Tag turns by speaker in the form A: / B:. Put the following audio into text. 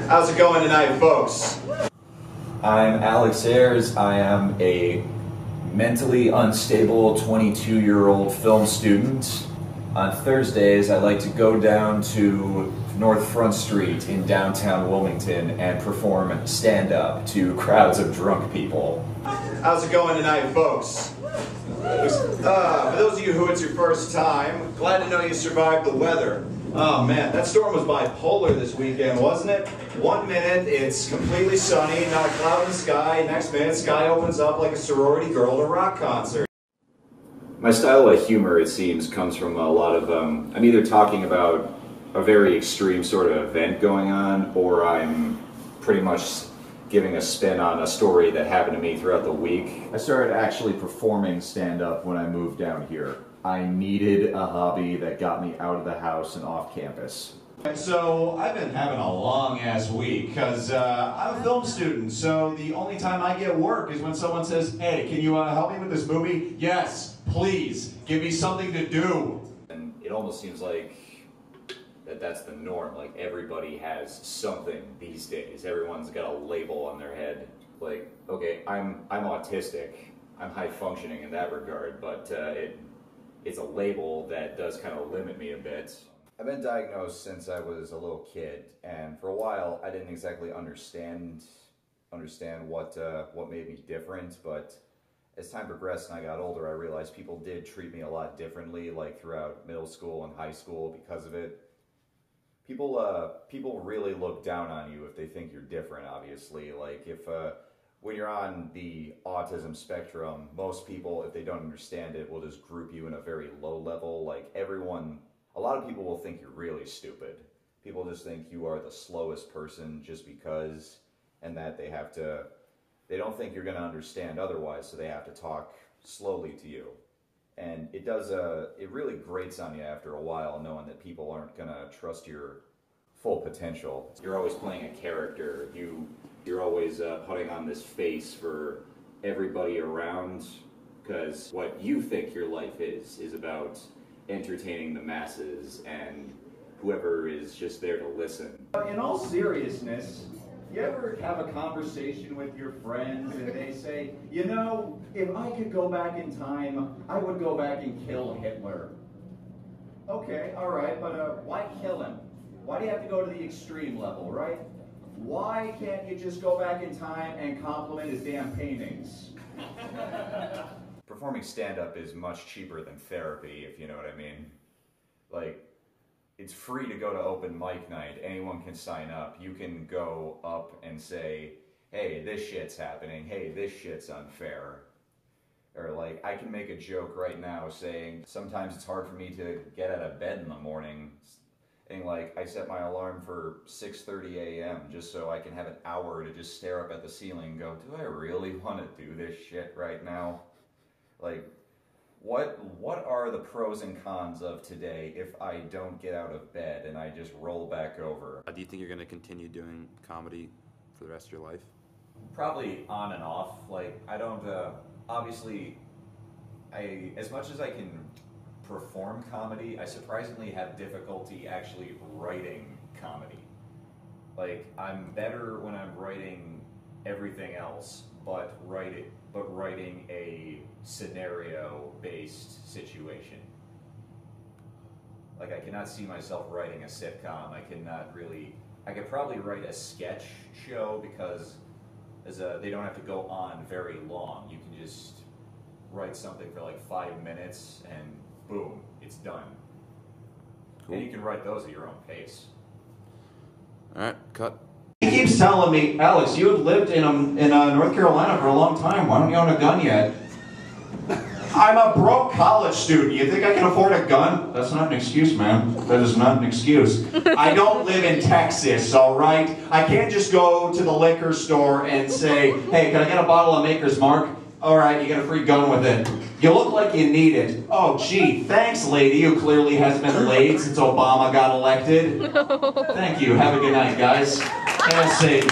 A: How's it going tonight, folks?
B: I'm Alex Ayers. I am a mentally unstable 22-year-old film student. On Thursdays, I like to go down to North Front Street in downtown Wilmington and perform stand-up to crowds of drunk people.
A: How's it going tonight, folks? For those of you who it's your first time, glad to know you survived the weather. Oh man, that storm was bipolar this weekend, wasn't it? 1 minute it's completely sunny, not a cloud in the sky. Next minute, sky opens up like a sorority girl at a rock concert.
B: My style of humor, it seems, comes from a lot of, I'm either talking about a very extreme sort of event going on, or I'm pretty much giving a spin on a story that happened to me throughout the week. I started actually performing stand-up when I moved down here. I needed a hobby that got me out of the house and off campus.
A: So I've been having a long-ass week because I'm a film student, so the only time I get work is when someone says, hey, can you help me with this movie? Yes, please, give me something to do.
B: And it almost seems like that's the norm. Like, everybody has something these days. Everyone's got a label on their head. Like, okay, I'm autistic. I'm high functioning in that regard, but it's a label that does kind of limit me a bit. I've been diagnosed since I was a little kid, and for a while I didn't exactly understand what made me different, but as time progressed and I got older, I realized people did treat me a lot differently, like throughout middle school and high school because of it. People really look down on you if they think you're different, obviously. Like, when you're on the autism spectrum, most people, if they don't understand it, will just group you in a very low level. Like, a lot of people will think you're really stupid. People just think you are the slowest person just because, and that they don't think you're going to understand otherwise, so they have to talk slowly to you. And it really grates on you after a while, knowing that people aren't going to trust your full potential. You're always playing a character. You're always putting on this face for everybody around, because what you think your life is about entertaining the masses and whoever is just there to listen.
C: In all seriousness, you ever have a conversation with your friends and they say, you know, if I could go back in time, I would go back and kill Hitler. Okay, all right, but why kill him? Why do you have to go to the extreme level, right? Why can't you just go back in time and compliment his damn paintings?
B: Performing stand-up is much cheaper than therapy, if you know what I mean. Like, it's free to go to open mic night. Anyone can sign up. You can go up and say, hey, this shit's happening. Hey, this shit's unfair. Or like, I can make a joke right now saying, sometimes it's hard for me to get out of bed in the morning. And like, I set my alarm for 6:30 a.m. just so I can have an hour to just stare up at the ceiling and go, do I really want to do this shit right now? Like, what are the pros and cons of today if I don't get out of bed and I just roll back over?
D: Do you think you're going to continue doing comedy for the rest of your life?
B: Probably on and off. Like, I don't, obviously, as much as I can perform comedy, I surprisingly have difficulty actually writing comedy. Like, I'm better when I'm writing everything else, but writing a scenario-based situation. Like, I cannot see myself writing a sitcom. I could probably write a sketch show because they don't have to go on very long. You can just write something for like 5 minutes and boom, it's done. Cool. And you can write those at your own pace.
D: All right, cut.
A: He keeps telling me, Alex, you have lived in North Carolina for a long time. Why don't you own a gun yet? I'm a broke college student. You think I can afford a gun? That's not an excuse, man. That is not an excuse. I don't live in Texas, all right? I can't just go to the liquor store and say, hey, can I get a bottle of Maker's Mark? All right, you get a free gun with it. You look like you need it. Oh, gee, thanks, lady, who clearly hasn't been laid since Obama got elected. Thank you. Have a good night, guys. And Satan.